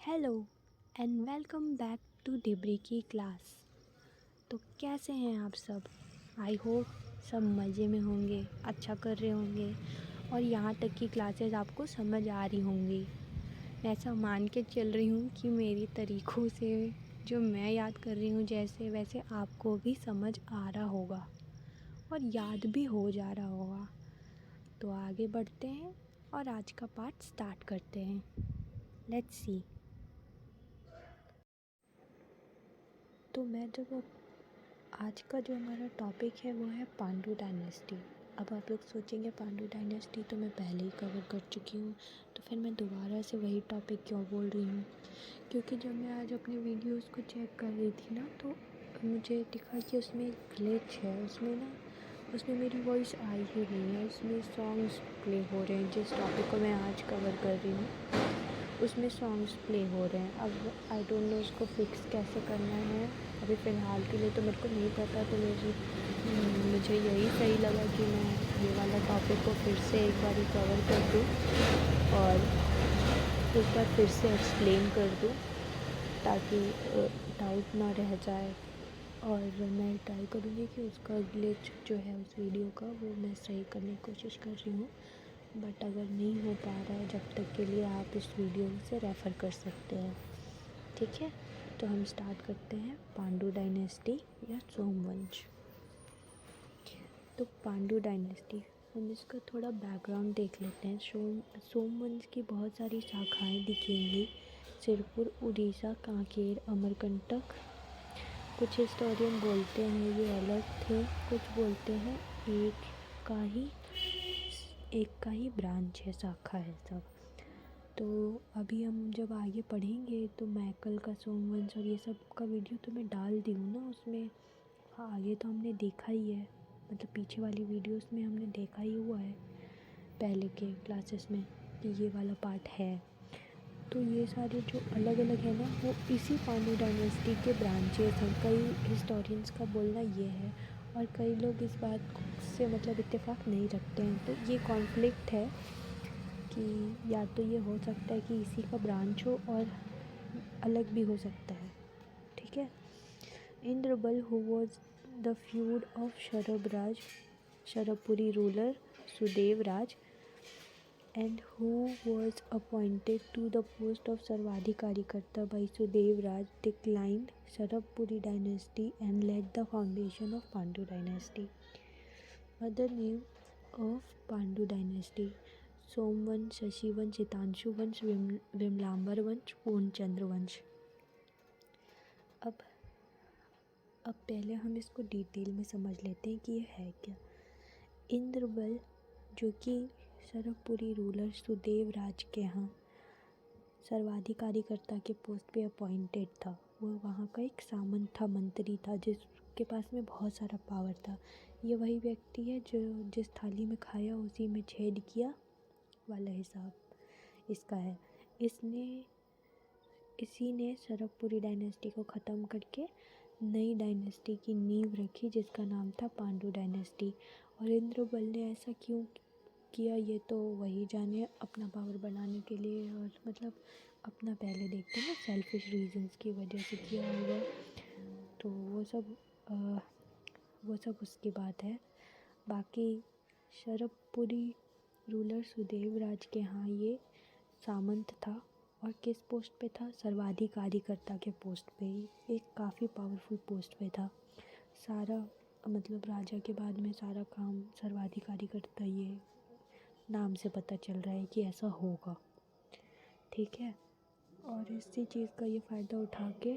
Hello and welcome back to डिब्री की class. तो कैसे हैं आप सब? आई होप सब मज़े में होंगे, अच्छा कर रहे होंगे और यहाँ तक की क्लासेस आपको समझ आ रही होंगी। मैं ऐसा मान के चल रही हूँ कि मेरी तरीक़ों से जो मैं याद कर रही हूँ जैसे वैसे आपको भी समझ आ रहा होगा और याद भी हो जा रहा होगा। तो आगे बढ़ते हैं और आज का पार्ट स्टार्ट करते हैं। Let's see. तो मैं जब आज का जो हमारा टॉपिक है वो है पांडु डायनेस्टी। अब आप लोग सोचेंगे पांडु डायनेस्टी तो मैं पहले ही कवर कर चुकी हूँ, तो फिर मैं दोबारा से वही टॉपिक क्यों बोल रही हूँ? क्योंकि जब मैं आज अपने वीडियोस को चेक कर रही थी ना, तो मुझे दिखा कि उसमें ग्लिच है। उसमें मेरी वॉइस आई ही नहीं है। उसमें सॉन्ग्स प्ले हो रहे हैं। जिस टॉपिक को मैं आज कवर कर रही हूँ उसमें सॉन्ग्स प्ले हो रहे हैं। अब आई डोंट नो उसको फिक्स कैसे करना है। अभी फ़िलहाल के लिए तो मेरे को नहीं पता, तो मुझे यही सही लगा कि मैं ये वाला टॉपिक को फिर से एक बार कवर कर दूँ और एक बार फिर से एक्सप्लेन कर दूँ ताकि डाउट ना रह जाए। और मैं ट्राई करूँगी कि उसका ग्लिच जो है उस वीडियो का वो मैं सही करने की कोशिश कर रही हूँ। बट अगर नहीं हो पा रहा है जब तक के लिए आप इस वीडियो से रेफ़र कर सकते हैं। ठीक है, तो हम स्टार्ट करते हैं पांडु डायनेस्टी या सोमवंश। तो पांडु डायनेस्टी, हम इसका थोड़ा बैकग्राउंड देख लेते हैं। सोमवंश की बहुत सारी शाखाएं दिखेंगी। सिरपुर, उड़ीसा, कांकेर, अमरकंटक। कुछ हिस्टोरियन बोलते हैं ये अलग थे, कुछ बोलते हैं एक का ही ब्रांच है, शाखा है सब। तो अभी हम जब आगे पढ़ेंगे तो मैकल का सोमवंश और ये सब का वीडियो तो मैं डाल दी हूँ ना उसमें। हाँ, आगे तो हमने देखा ही है, मतलब पीछे वाली वीडियोस में हमने देखा ही हुआ है पहले के क्लासेस में कि ये वाला पार्ट है। तो ये सारे जो अलग अलग है ना वो इसी पांडु डायनेस्टी के ब्रांचेस हैं। कई हिस्टोरियंस का बोलना ये है और कई लोग इस बात से मतलब इत्तेफाक नहीं रखते हैं। तो ये कॉन्फ्लिक्ट है कि या तो ये हो सकता है कि इसी का ब्रांच हो और अलग भी हो सकता है। ठीक है। Indrabal who was the feud of Sharabhapuri ruler Sudev Raj and who was appointed to the post of Sarvadhikarikata by Sudev Raj, declined Sarabpuri dynasty and led the foundation of Pandu dynasty. Other name of Pandu dynasty: Somvansh, Shashivansh, Hitanshu vansh, Vimalambar वंश, पूर्णचंद्र वंश। अब पहले हम इसको detail में समझ लेते हैं कि ये है क्या। इंद्रबल जो कि सरभपुरी रूलर सुदेव राज के यहाँ सर्वाधिकारीकर्ता के पोस्ट पे अपॉइंटेड था। वो वहाँ का एक सामंत था, मंत्री था, जिसके पास में बहुत सारा पावर था। ये वही व्यक्ति है जो जिस थाली में खाया उसी में छेद किया वाला हिसाब इसका है। इसी ने सरभपुरी डायनेस्टी को ख़त्म करके नई डायनेस्टी की नींव रखी जिसका नाम था पांडु डायनेस्टी। और इंद्रबल ने ऐसा क्यों किया ये तो वही जाने, अपना पावर बनाने के लिए और मतलब अपना पहले देखते हैं ना, सेल्फिश रीजंस की वजह से किया होगा। तो वो सब उसकी बात है। बाकी शरभपुरी रूलर सुदेव राज के यहाँ ये सामंत था और किस पोस्ट पे था? सर्वाधिकारीकर्ता के पोस्ट पे ही, एक काफ़ी पावरफुल पोस्ट पे था। सारा मतलब राजा के बाद में सारा काम सर्वाधिकारीकर्ता, ये नाम से पता चल रहा है कि ऐसा होगा। ठीक है। और इसी चीज़ का ये फ़ायदा उठा के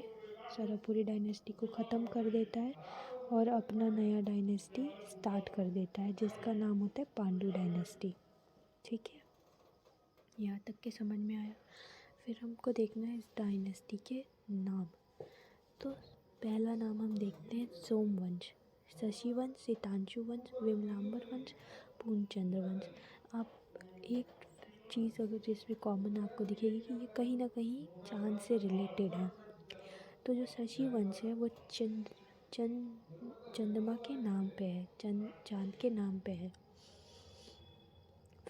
सरभपुरी डायनेस्टी को ख़त्म कर देता है और अपना नया डायनेस्टी स्टार्ट कर देता है जिसका नाम होता है पांडु डायनेस्टी। ठीक है, यहाँ तक के समझ में आया। फिर हमको देखना है इस डायनेस्टी के नाम। तो पहला नाम हम देखते हैं सोमवंश, शशिवंश, हितांशु वंश, विमलांबर वंश, पूर्णचंद्र वंश। आप एक चीज़ अगर जिसमें कॉमन आपको दिखेगी कि ये कहीं ना कहीं चाँद से रिलेटेड है। तो जो शशि वंश है वो चंद्रमा के नाम पे है, चाँद के नाम पे है।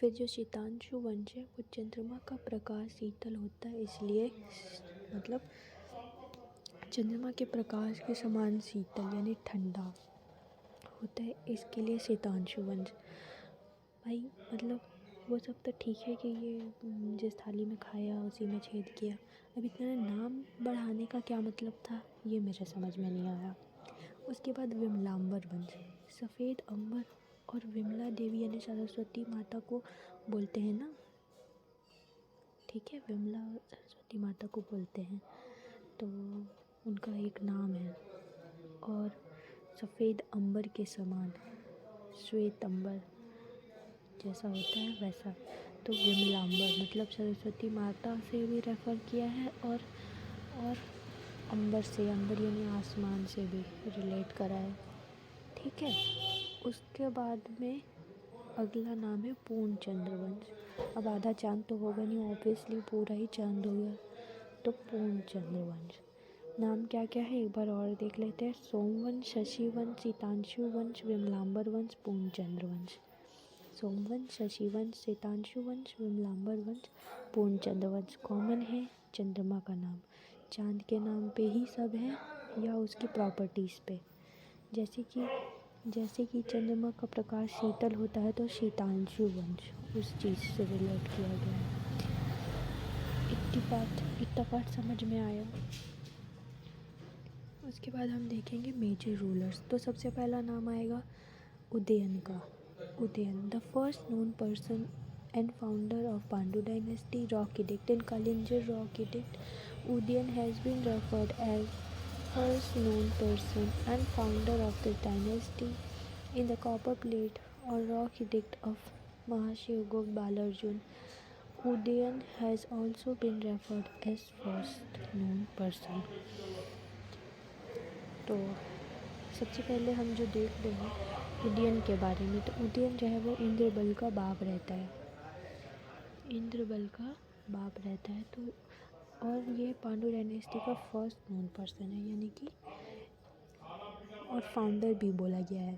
फिर जो शीतांशु वंश है वो चंद्रमा का प्रकाश शीतल होता है, इसलिए मतलब चंद्रमा के प्रकाश के समान शीतल यानी ठंडा होता है, इसके लिए शीतांशु वंश। भाई मतलब वो सब तो ठीक है कि ये जिस थाली में खाया उसी में छेद किया, अब इतना नाम बढ़ाने का क्या मतलब था, ये मेरे समझ में नहीं आया। उसके बाद विमलांबर वंश, सफ़ेद अंबर और विमला देवी यानी सरस्वती माता को बोलते हैं ना, ठीक है, विमला सरस्वती माता को बोलते हैं, तो उनका एक नाम है। और सफ़ेद अंबर के समान, श्वेत अंबर जैसा होता है वैसा, तो विमलांबर मतलब सरस्वती माता से भी रेफ़र किया है और अंबर से, अंबर यानी आसमान से भी रिलेट करा है, ठीक है। उसके बाद में अगला नाम है पूर्णचंद्र वंश। अब आधा चांद तो होगा नहीं, ऑब्वियसली पूरा ही चांद होगा, तो पूर्णचंद्र वंश। नाम क्या क्या है एक बार और देख लेते हैं। सोमवंश, शशिवंश, शीतांशु वंश, विमलांबर वंश, पूर्णचंद्र वंश। सोमवंश, शशिवंश, शीतांशु वंश, विमलांबर वंश, पूर्णचंद्र वंश। कॉमन है चंद्रमा का नाम, चांद के नाम पे ही सब है या उसकी प्रॉपर्टीज़ पे। जैसे कि चंद्रमा का प्रकाश शीतल होता है तो शीतांशु वंश उस चीज़ से रिलेट किया गया है। इतना पार्ट समझ में आया। उसके बाद हम देखेंगे मेजर रूलर्स। तो सबसे पहला नाम आएगा उदयन का। Udayan, the first known person and founder of Pandu dynasty, rock edict in Kalinjar rock edict. Udayan has been referred as first known person and founder of the dynasty in the copper plate or rock edict of Mahashivgupta Balarjun. Udayan has also been referred as first known person. तो सबसे पहले हम जो देख रहे हैं उदयन के बारे में, तो उदयन जो है वो इंद्रबल का बाप रहता है, इंद्रबल का बाप रहता है। तो और ये पांडु डायनेस्टी का फर्स्ट नोन पर्सन है, यानी कि और फाउंडर भी बोला गया है।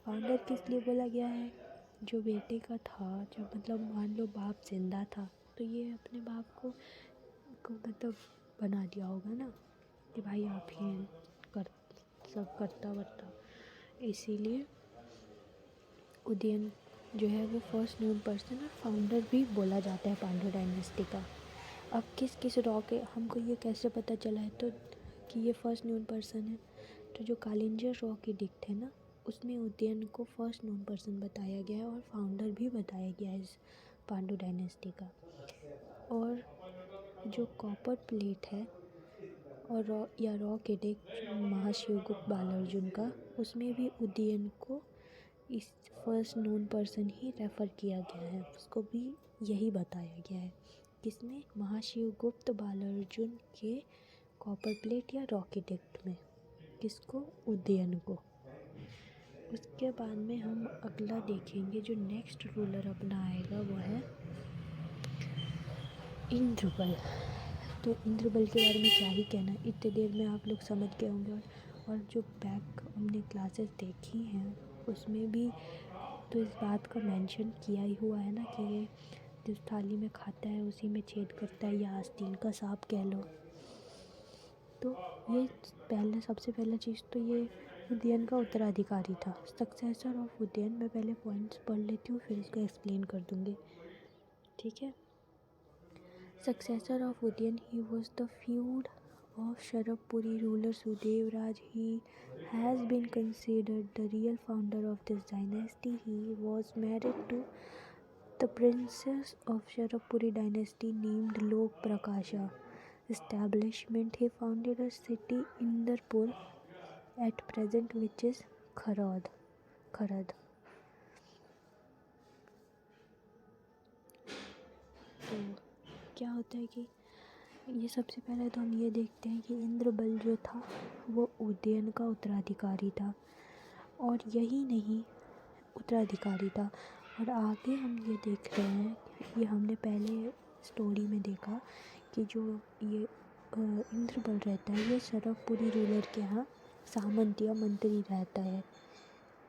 फाउंडर किस लिए बोला गया है, जो बेटे का था, जब मतलब मान लो बाप जिंदा था तो ये अपने बाप को मतलब बना दिया होगा ना कि भाई आप ही हैं, कर सब करता वर्ता, इसीलिए उदयन जो है वो फर्स्ट नोन पर्सन और फाउंडर भी बोला जाता है पांडु डायनेस्टी का। अब किस किस रॉक है हमको ये कैसे पता चला है तो कि ये फर्स्ट नोन पर्सन है, तो जो कालिंजर रॉक एडिक्ट है ना उसमें उदयन को फर्स्ट नोन पर्सन बताया गया है और फाउंडर भी बताया गया है इस पांडु डायनेस्टी का। और जो कॉपर प्लेट है और रॉक एडिक्ट महाशिवगुप्त बालार्जुन का, उसमें भी उदयन को इस फर्स्ट नोन पर्सन ही रेफ़र किया गया है, उसको भी यही बताया गया है। किसमें, महाशिवगुप्त बालार्जुन के कॉपर प्लेट या रॉक एडिक्ट में, किसको, उदयन को। उसके बाद में हम अगला देखेंगे, जो नेक्स्ट रूलर अपना आएगा वो है इंद्रबल। तो इंद्रबल के बारे में क्या ही कहना, इतने देर में आप लोग समझ गए होंगे। और जो बैक हमने क्लासेस देखी हैं उसमें भी तो इस बात का मेंशन किया ही हुआ है ना कि ये जिस थाली में खाता है उसी में छेद करता है, या आस्तीन का सांप कह लो। तो ये सबसे पहला चीज़ तो ये उदयन का उत्तराधिकारी था, सक्सेसर ऑफ उदयन। मैं पहले पॉइंट्स पढ़ लेती हूँ फिर उसको एक्सप्लेन कर दूँगी, ठीक है। Successor of Udayan, he was the feud of Sharapuri ruler Sudevraj. He has been considered the real founder of this dynasty. He was married to the princess of Sharapuri dynasty named Lok Prakasha. Establishment, he founded a city Indarpur at present which is Kharad. तो क्या होता है कि ये सबसे पहले तो हम ये देखते हैं कि इंद्रबल जो था वो उदयन का उत्तराधिकारी था, और यही नहीं उत्तराधिकारी था। और आगे हम ये देख रहे हैं, ये हमने पहले स्टोरी में देखा कि जो ये इंद्रबल रहता है ये शरवपुरी रूलर के यहाँ सामंत या मंत्री रहता है,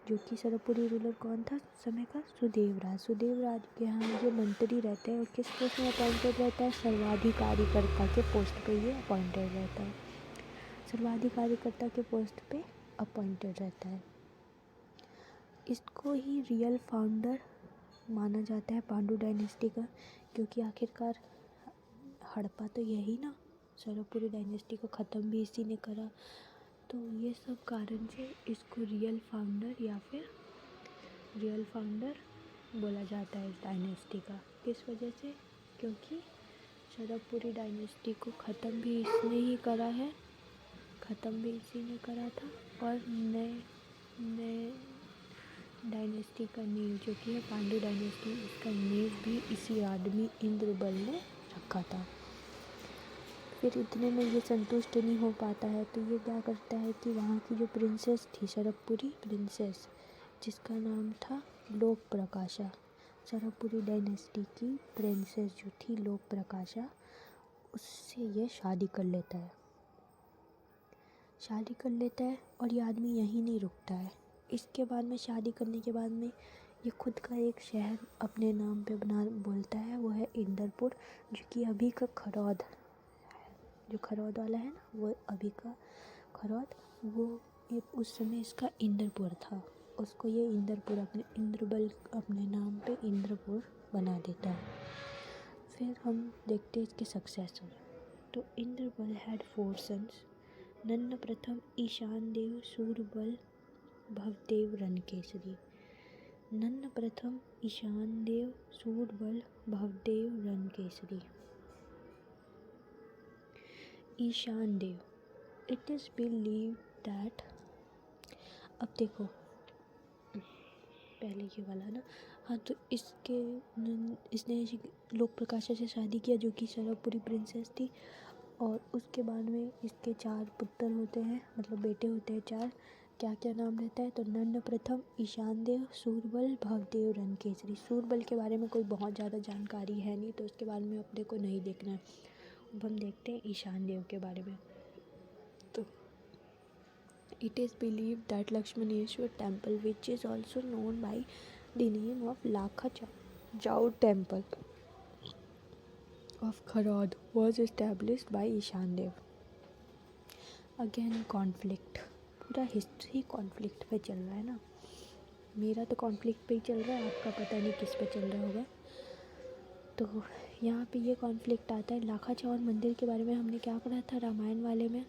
जो कि सरबपुरी रूलर कौन था उस समय का? सुदेवराज। सुदेवराज के यहाँ ये मंत्री रहते हैं और किस पोस्ट में अपॉइंटेड रहता है? सर्वाधिकारीकर्ता के पोस्ट पे ये अपॉइंटेड रहता है। सर्वाधिकारीकर्ता के पोस्ट पे अपॉइंटेड रहता है। इसको ही रियल फाउंडर माना जाता है पांडु डायनेस्टी का, क्योंकि आखिरकार हड़प्पा तो यही ना, सरबपुरी डायनेस्टी को ख़त्म भी इसी ने करा। तो ये सब कारण से इसको रियल फाउंडर बोला जाता है इस डायनेस्टी का। किस वजह से? क्योंकि सरबपुरी डायनेस्टी को ख़त्म भी इसी ने करा था और नए डायनेस्टी का नींव जो कि है पांडु डायनेस्टी, इसका नींव भी इसी आदमी इंद्रबल ने रखा था। फिर इतने में ये संतुष्ट नहीं हो पाता है तो ये क्या करता है कि वहाँ की जो प्रिंसेस थी, सरबपुरी प्रिंसेस, जिसका नाम था लोक प्रकाशा, सरबपुरी डायनेस्टी की प्रिंसेस जो थी लोक प्रकाशा, उससे ये शादी कर लेता है और ये आदमी यहीं नहीं रुकता है। इसके बाद में शादी करने के बाद में ये खुद का एक शहर अपने नाम पे बोलता है, वो है इंदरपुर, जो कि अभी का खरौद, जो खरौद वाला है ना, वो अभी का खरौद, वो ये उस समय इसका इंदरपुर था। उसको ये इंदरपुर इंद्रबल अपने नाम पे इंद्रपुर बना देता है। फिर हम देखते हैं इसके सक्सेसर। तो इंद्रबल हैड 4 सन्स, नन्न प्रथम ईशान देव सूरबल भवदेव रणकेसरी। नन्न प्रथम ईशान देव सूरबल भवदेव रणकेसरी। ईशान देव, इट इज़ बिलीव दैट, अब देखो पहले ये वाला ना, हाँ, तो इसने लोक प्रकाशा से शादी किया जो कि सरबपुरी प्रिंसेस थी, और उसके बाद में इसके 4 पुत्र होते हैं, मतलब बेटे होते हैं 4। क्या क्या नाम रहता है? तो नन्न प्रथम ईशान देव सूरबल भवदेव रणकेसरी। सूरबल के बारे में कोई बहुत ज़्यादा जानकारी है नहीं, तो उसके बारे में अपने को नहीं देखना है। अब हम देखते हैं ईशान देव के बारे में। तो it is believed that Lakshmaneshwar temple, which is also known by the name of Lakha Chau temple of Kharod, was established by Ishan Dev. Again conflict, पूरा हिस्ट्री कॉन्फ्लिक्ट पे चल रहा है ना, मेरा तो कॉन्फ्लिक्ट पे ही चल रहा है, आपका पता नहीं किस पे चल रहा होगा। तो यहाँ पे ये कॉन्फ्लिक्ट आता है। लाखा चौर मंदिर के बारे में हमने क्या पढ़ा था रामायण वाले में,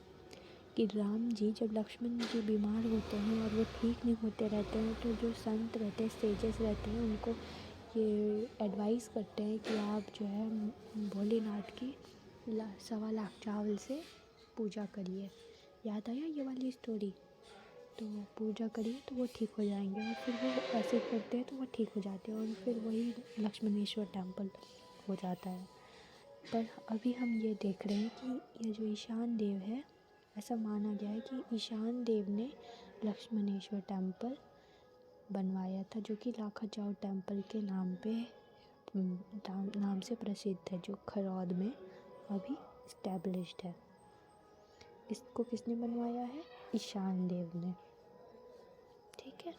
कि राम जी जब लक्ष्मण जी बीमार होते हैं और वो ठीक नहीं होते रहते हैं, तो जो संत रहते हैं, सेजेस रहते हैं, उनको ये एडवाइस करते हैं कि आप जो है भोलेनाथ की 1.25 लाख चावल से पूजा करिए। याद आया ये वाली स्टोरी? तो पूजा करिए तो वो ठीक हो जाएंगे, और फिर वो ऐसे करते हैं तो वो ठीक हो जाते हैं, और फिर वही लक्ष्मणेश्वर टेम्पल हो जाता है। पर अभी हम ये देख रहे हैं कि ये जो ईशान देव है, ऐसा माना गया है कि ईशान देव ने लक्ष्मणेश्वर टेम्पल बनवाया था, जो कि लाखा जाओ टेम्पल के नाम से प्रसिद्ध है, जो खरौद में अभी इस्टेब्लिश्ड है। इसको किसने बनवाया है? ईशान देव ने। ठीक है,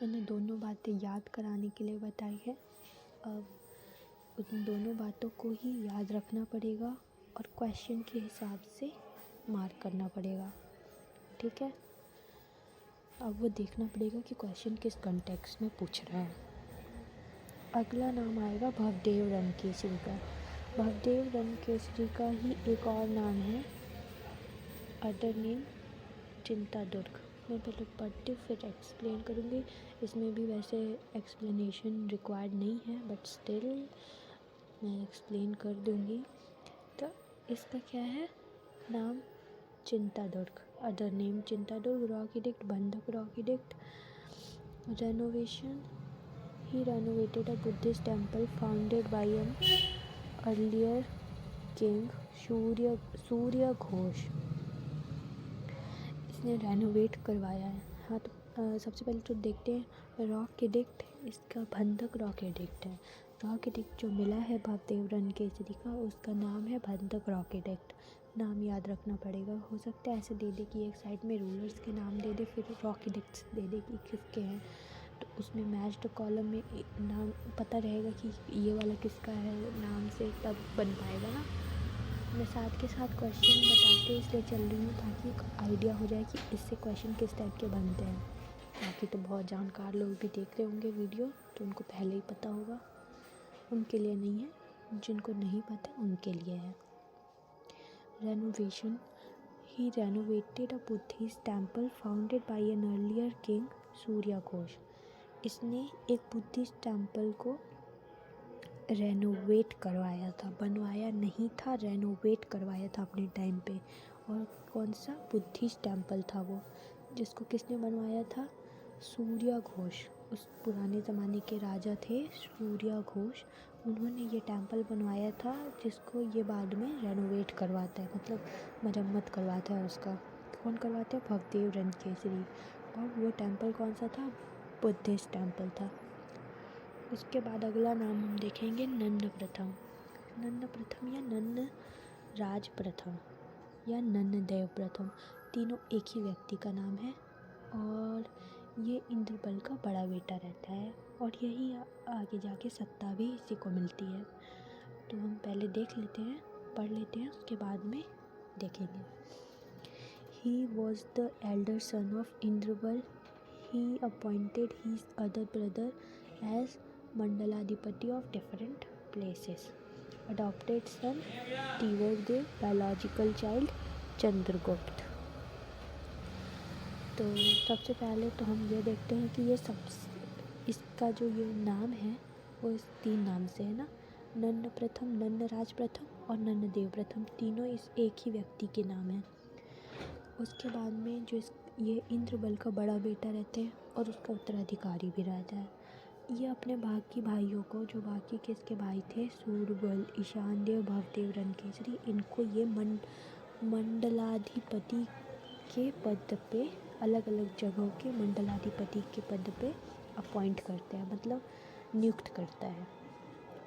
मैंने दोनों बातें याद कराने के लिए बताई है। अब उन दोनों बातों को ही याद रखना पड़ेगा और क्वेश्चन के हिसाब से मार्क करना पड़ेगा। ठीक है, अब वो देखना पड़ेगा कि क्वेश्चन किस कॉन्टेक्स्ट में पूछ रहा है। अगला नाम आएगा भवदेव रणकेसरी का। भवदेव रणकेसरी का ही एक और नाम है, अदर नेम चिंतादुर्ग। मैं पहले पढ़ती हूँ फिर एक्सप्लेन करूँगी। इसमें भी वैसे एक्सप्लेनेशन रिक्वायर्ड नहीं है, बट स्टिल मैं एक्सप्लेन कर दूँगी। तो इसका क्या है नाम? चिंतादुर्ग, अदर नेम चिंतादुर्ग। रॉक एडिक्ट, बंधक rock edict. Renovation, he renovated a Buddhist temple founded by an earlier king सूर्य घोष। इसने रेनोवेट करवाया है। हाँ, तो सबसे पहले तो देखते हैं रॉक एडिक्ट। इसका बंधक रॉक एडिक्ट है। रॉकेट एक्ट जो मिला है भवदेव रणकेसरी का, उसका नाम है बंधक रॉकेट एक्ट। नाम याद रखना पड़ेगा। हो सकता है ऐसे दे दे कि एक साइड में रूलर्स के नाम दे दे, फिर रॉकेट एक्ट्स दे दे कि किसके हैं, तो उसमें मैच द कॉलम में नाम पता रहेगा कि ये वाला किसका है नाम से, तब बन पाएगा ना। मैं साथ के साथ क्वेश्चन बताते इसलिए चल रही हूँ ताकि एक आइडिया हो जाए कि इससे क्वेश्चन किस टाइप के बनते हैं। बाकी तो बहुत जानकार लोग भी देख रहे होंगे वीडियो, तो उनको पहले ही पता होगा, उनके लिए नहीं है, जिनको नहीं पता उनके लिए है। Renovation. He renovated a Buddhist temple founded by an earlier king Surya Ghosh. इसने एक बुद्धिस्ट टेम्पल को रेनोवेट करवाया था, बनवाया नहीं था, रेनोवेट करवाया था अपने टाइम पे। और कौन सा बुद्धिस्ट टेम्पल था वो, जिसको किसने बनवाया था? सूर्या घोष। उस पुराने ज़माने के राजा थे सूर्या घोष, उन्होंने ये टेम्पल बनवाया था, जिसको ये बाद में रेनोवेट करवाता है, मतलब मरम्मत करवाता है उसका। कौन करवाता है? भवदेव रणकेसरी। और वो टेम्पल कौन सा था? बुद्धिस्ट टेम्पल था। उसके बाद अगला नाम हम देखेंगे नन्न प्रथम। नन्न प्रथम या नन्न राज प्रथम या नन्न देव प्रथम, तीनों एक ही व्यक्ति का नाम है और ये इंद्रबल का बड़ा बेटा रहता है और यही आगे जाके सत्ता भी इसी को मिलती है। तो हम पहले देख लेते हैं, पढ़ लेते हैं, उसके बाद में देखेंगे। He was the elder son of Indrabal. He appointed his other brother as Mandaladipati of different places. Adopted son Tivardev, biological child Chandragupta. तो सबसे पहले तो हम ये देखते हैं कि ये इसका जो ये नाम है वो इस 3 नाम से है ना, नन्न प्रथम, नन्न राज प्रथम और नन्न देव प्रथम, तीनों इस एक ही व्यक्ति के नाम हैं। उसके बाद में जो ये इंद्रबल का बड़ा बेटा रहते हैं और उसका उत्तराधिकारी भी रहता है। ये अपने बाकी भाइयों को, जो बाकी किसके भाई थे, सूरबल, ईशान देव, भवदेव रणकेसरी, इनको ये मंडलाधिपति के पद पे, अलग अलग जगहों के मंडलाधिपति के पद पे अपॉइंट करते हैं, मतलब नियुक्त करता है।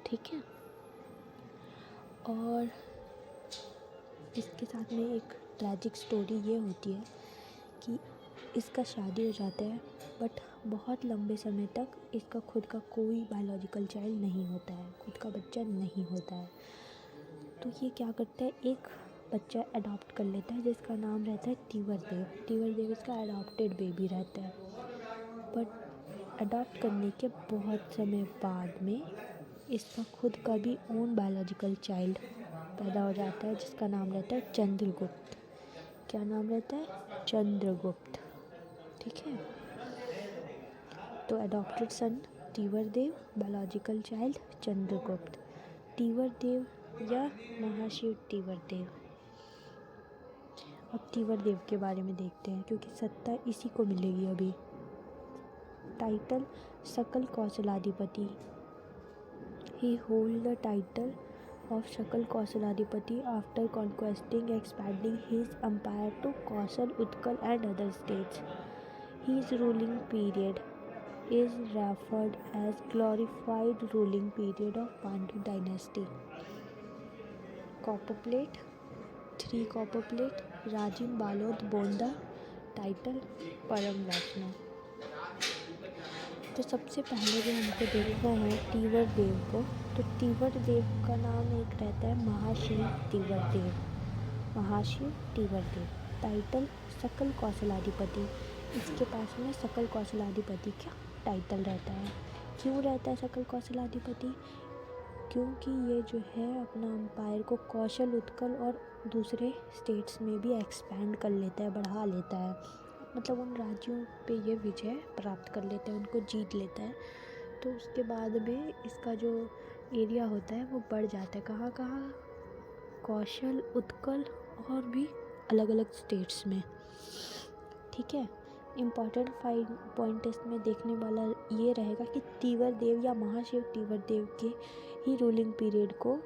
ठीक है। और इसके साथ में एक ट्रैजिक स्टोरी ये होती है कि इसका शादी हो जाता है, बट बहुत लंबे समय तक इसका खुद का कोई बायोलॉजिकल चाइल्ड नहीं होता है, खुद का बच्चा नहीं होता है। तो ये क्या करता है, एक बच्चा अडॉप्ट कर लेता है जिसका नाम रहता है तीवरदेव। तीवरदेव इसका अडॉप्टेड बेबी रहता है, बट अडॉप्ट करने के बहुत समय बाद में इसका खुद का भी ओन बायोलॉजिकल चाइल्ड पैदा हो जाता है, जिसका नाम रहता है चंद्रगुप्त। क्या नाम रहता है? चंद्रगुप्त। ठीक है। तो अडॉप्टेड सन तीवरदेव, बायोलॉजिकल चाइल्ड चंद्रगुप्त। तीवरदेव या महाशिव तीवरदेव। अब तीवरदेव के बारे में देखते हैं, क्योंकि सत्ता इसी को मिलेगी अभी। Title Sakal Kaushaladhipati. He hold the title of Shakal Kausaladipati after conquesting expanding his empire to Kausal, Utkal and other states. His ruling period is referred as glorified ruling period of Pandu dynasty. Copper plate, 3 copper plate, Rajim Balod Bonda, title परम वैष्णव। तो सबसे पहले जो हमको देखना है तीवरदेव को, तो तीवरदेव का नाम एक रहता है महाशिव तीवरदेव। महाशिव तीवरदेव। टाइटल सकल कौशलाधिपति। इसके पास में सकल कौशलाधिपति का टाइटल रहता है। क्यों रहता है सकल कौशलाधिपति? क्योंकि ये जो है अपना एम्पायर को कौशल, उत्कल और दूसरे स्टेट्स में भी एक्सपैंड कर लेता है, बढ़ा लेता है, मतलब उन राज्यों पे ये विजय प्राप्त कर लेता है, उनको जीत लेता है। तो उसके बाद में इसका जो एरिया होता है वो बढ़ जाता है। कहाँ कहाँ? कौशल, उत्कल और भी अलग अलग स्टेट्स में। ठीक है। इम्पॉर्टेंट पॉइंट इसमें देखने वाला ये रहेगा कि तीवरदेव या महाशिव तीवरदेव के ही रूलिंग पीरियड को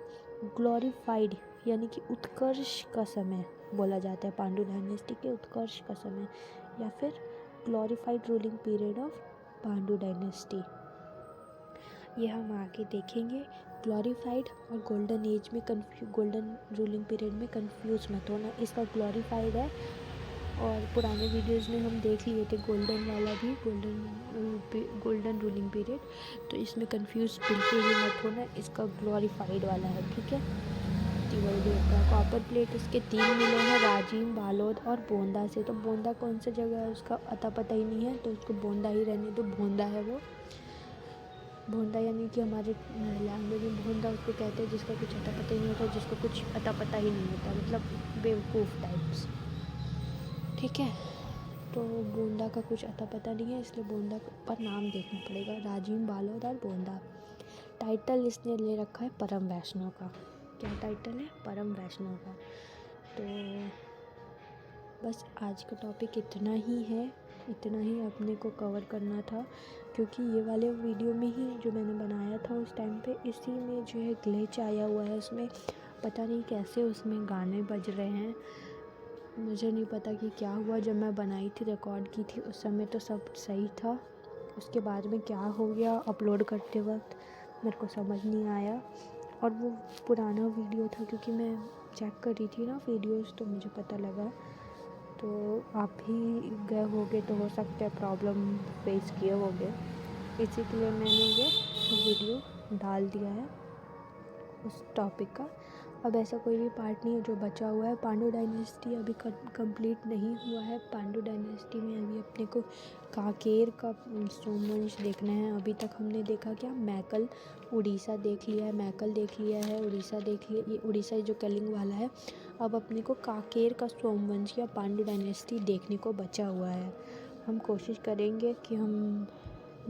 ग्लोरीफाइड यानी कि उत्कर्ष का समय बोला जाता है, पांडु डायनेस्टी के उत्कर्ष का समय, या फिर glorified ruling period of Pandu dynasty. ये हम आगे देखेंगे। ग्लोरीफाइड और गोल्डन एज में गोल्डन रूलिंग पीरियड में कंफ्यूज मत होना, इसका ग्लोरीफाइड है और पुराने वीडियोस में हम देख लिए थे गोल्डन वाला भी, गोल्डन रूलिंग पीरियड, तो इसमें कंफ्यूज बिल्कुल भी मत होना, इसका ग्लोरीफाइड वाला है, ठीक है। तिवर देव का कॉपर प्लेट इसके 3 मिले हैं, राजीव, बालोद और बोंदा से। तो बोंदा कौन सा जगह है उसका अता पता ही नहीं है, तो उसको बोंदा ही रहने दो, भोंदा है वो। भोंदा यानी कि हमारे लैंग्वेज में भोंदा उसको कहते हैं जिसका कुछ अता पता ही नहीं होता, जिसको कुछ अता पता ही नहीं होता, मतलब बेवकूफ़ टाइप्स, ठीक है। तो बोंदा का कुछ अता पता नहीं है, इसलिए बोंदा पर नाम देखना पड़ेगा, राजीव, बालोद और बोंदा। टाइटल इसने ले रखा है परम वैष्णव का। क्या टाइटल है? परम वैष्णव का। तो बस आज का टॉपिक इतना ही है, इतना ही अपने को कवर करना था, क्योंकि ये वाले वीडियो में ही जो मैंने बनाया था उस टाइम पे, इसी में जो है ग्लिच आया हुआ है, उसमें पता नहीं कैसे उसमें गाने बज रहे हैं, मुझे नहीं पता कि क्या हुआ। जब मैं बनाई थी, रिकॉर्ड की थी, उस समय तो सब सही था, उसके बाद में क्या हो गया अपलोड करते वक्त मेरे को समझ नहीं आया। और वो पुराना वीडियो था, क्योंकि मैं चेक कर रही थी ना वीडियोस, तो मुझे पता लगा। तो आप भी गए होगे तो हो सकता है प्रॉब्लम फेस किए होगे, इसी के लिए मैंने ये वीडियो डाल दिया है उस टॉपिक का। अब ऐसा कोई भी पार्ट नहीं है जो बचा हुआ है। पांडु डायनेस्टी अभी कंप्लीट नहीं हुआ है। पांडु डायनेस्टी में अभी अपने को कांकेर का सोमवंश देखना है। अभी तक हमने देखा क्या, मैकल उड़ीसा देख लिया है, मैकल देख लिया है, उड़ीसा देख लिया, ये उड़ीसा जो कलिंग वाला है। अब अपने को कांकेर का सोमवंश या पांडु डायनेस्टी देखने को बचा हुआ है। हम कोशिश करेंगे कि हम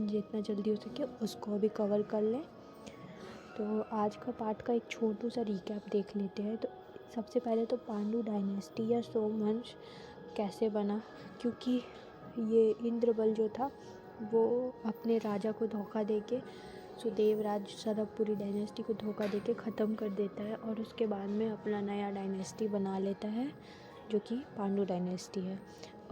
जितना जल्दी हो सके उसको भी कवर कर लें। तो आज का पार्ट का एक छोटू सा रिकैप देख लेते हैं। तो सबसे पहले तो पांडु डायनेस्टी या सोमवंश कैसे बना, क्योंकि ये इंद्रबल जो था वो अपने राजा को धोखा देके, सुदेवराज सरबपुरी डायनेस्टी को धोखा देके ख़त्म कर देता है, और उसके बाद में अपना नया डायनेस्टी बना लेता है जो कि पांडु डायनेस्टी है।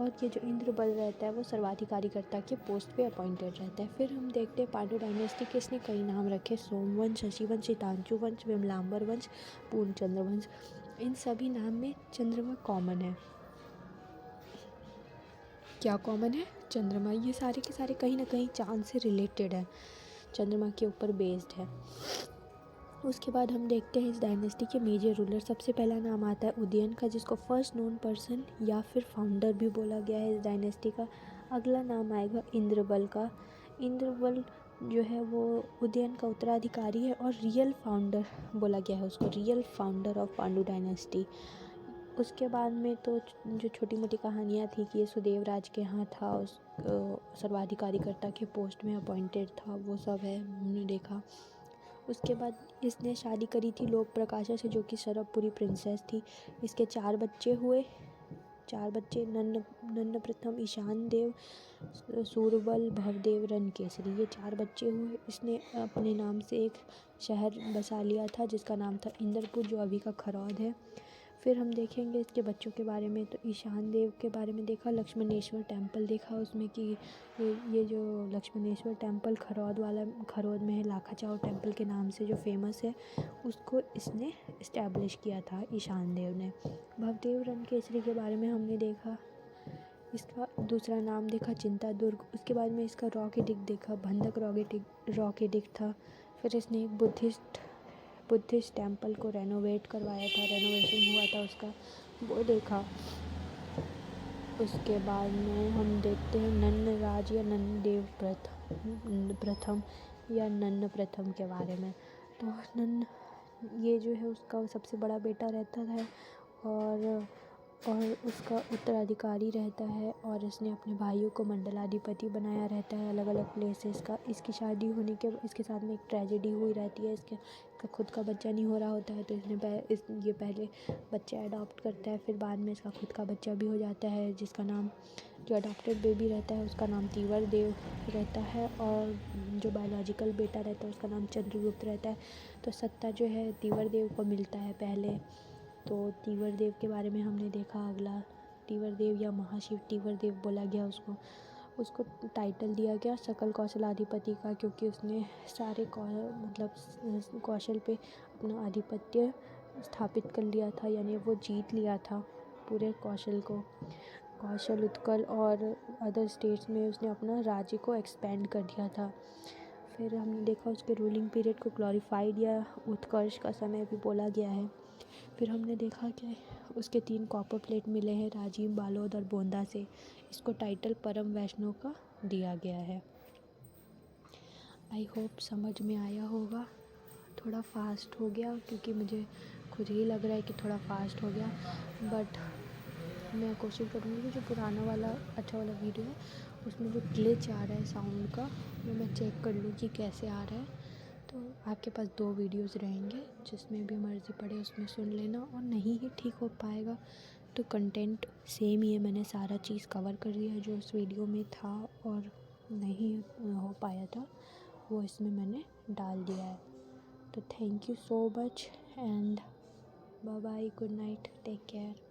और ये जो इंद्रबल रहता है वो सर्वाधिकारिकर्ता के पोस्ट पे अपॉइंटेड रहता है। फिर हम देखते हैं पांडु डायनेस्टी के इसने कई नाम रखे, सोमवंश, शशिवंश, हितांशु वंश, विमलांबर वंश, पूर्णचंद्र वंश। इन सभी नाम में चंद्रमा कॉमन है। क्या कॉमन है? चंद्रमा। ये सारे के सारे कहीं ना कहीं चांद से रिलेटेड है, चंद्रमा के ऊपर बेस्ड है। उसके बाद हम देखते हैं इस डायनेस्टी के मेजर रूलर। सबसे पहला नाम आता है उदयन का, जिसको फर्स्ट नोन पर्सन या फिर फाउंडर भी बोला गया है इस डायनेस्टी का। अगला नाम आएगा इंद्रबल का। इंद्रबल जो है वो उदयन का उत्तराधिकारी है और रियल फाउंडर बोला गया है उसको, real founder of Pandu dynasty. उसके बाद में तो जो छोटी मोटी कहानियाँ थी कि ये सुदेवराज के यहाँ था, उस सर्वाधिकारिकर्ता के पोस्ट में अपॉइंटेड था, वो सब है हमने देखा। उसके बाद इसने शादी करी थी लोक प्रकाशा से, जो कि सरबपुरी प्रिंसेस थी। इसके 4 बच्चे हुए, 4 बच्चे, नन्न प्रथम, ईशान देव, सूरबल, भवदेव, रणकेसरी, ये 4 बच्चे हुए। इसने अपने नाम से एक शहर बसा लिया था जिसका नाम था इंदरपुर, जो अभी का खरौद है। फिर हम देखेंगे इसके बच्चों के बारे में। तो ईशान देव के बारे में देखा, लक्ष्मणेश्वर टेम्पल देखा उसमें कि ये जो लक्ष्मणेश्वर टेम्पल खरौद में है, लाखाचाव टेम्पल के नाम से जो फेमस है, उसको इसने इस्टेब्लिश किया था ईशान देव ने। भवदेव रणकेसरी के बारे में हमने देखा, इसका दूसरा नाम देखा चिंता दुर्ग। उसके बाद में इसका रॉक एडिक्ट देखा, बंधक रॉक एडिक्ट था। फिर इसने एक बुद्धिस्ट टेम्पल को रेनोवेट करवाया था, रेनोवेशन हुआ था उसका, वो देखा। उसके बाद में हम देखते हैं नन्न राज या नन्न देव प्रथम या नन्न प्रथम के बारे में। तो नन्न ये जो है उसका सबसे बड़ा बेटा रहता है और उसका उत्तराधिकारी रहता है, और इसने अपने भाइयों को मंडलाधिपति बनाया रहता है अलग अलग प्लेसेस का। इसकी शादी होने के इसके साथ में एक ट्रेजेडी हुई रहती है, इसका खुद का बच्चा नहीं हो रहा होता है, तो ये पहले बच्चा अडॉप्ट करता है, फिर बाद में इसका खुद का बच्चा भी हो जाता है, जिसका नाम, जो अडॉप्टेड बेबी रहता है उसका नाम तीवर देव रहता है, और जो बायोलॉजिकल बेटा रहता है उसका नाम चंद्रगुप्त रहता है। तो सत्ता जो है तीवर देव को मिलता है पहले। तो तीवर देव के बारे में हमने देखा। अगला तीवर देव या महाशिव तीवर देव बोला गया उसको। उसको टाइटल दिया गया सकल कौशल अधिपति का, क्योंकि उसने सारे मतलब कौशल पे अपना आधिपत्य स्थापित कर लिया था, यानी वो जीत लिया था पूरे कौशल को। कौशल, उत्कल और अदर स्टेट्स में उसने अपना राज्य को एक्सपेंड कर दिया था। फिर हमने देखा उसके रूलिंग पीरियड को ग्लोरीफाइड या उत्कर्ष का समय भी बोला गया है। फिर हमने देखा कि उसके 3 कॉपर प्लेट मिले हैं राजीव, बालोद और बोंदा से। इसको टाइटल परम वैष्णव का दिया गया है। आई होप समझ में आया होगा। थोड़ा फास्ट हो गया क्योंकि मुझे खुद ही लग रहा है कि थोड़ा फास्ट हो गया, बट मैं कोशिश करूँगी कि जो पुराना वाला अच्छा वाला वीडियो है उसमें जो ग्लिच आ रहा है साउंड का वो मैं चेक कर लूँ कि कैसे आ रहा है। तो आपके पास 2 वीडियोस रहेंगे, जिसमें भी मर्ज़ी पड़े उसमें सुन लेना, और नहीं ही ठीक हो पाएगा तो कंटेंट सेम ही है, मैंने सारा चीज़ कवर कर दिया है जो उस वीडियो में था और नहीं हो पाया था वो इसमें मैंने डाल दिया है। तो thank you so much and bye bye, good night, take care.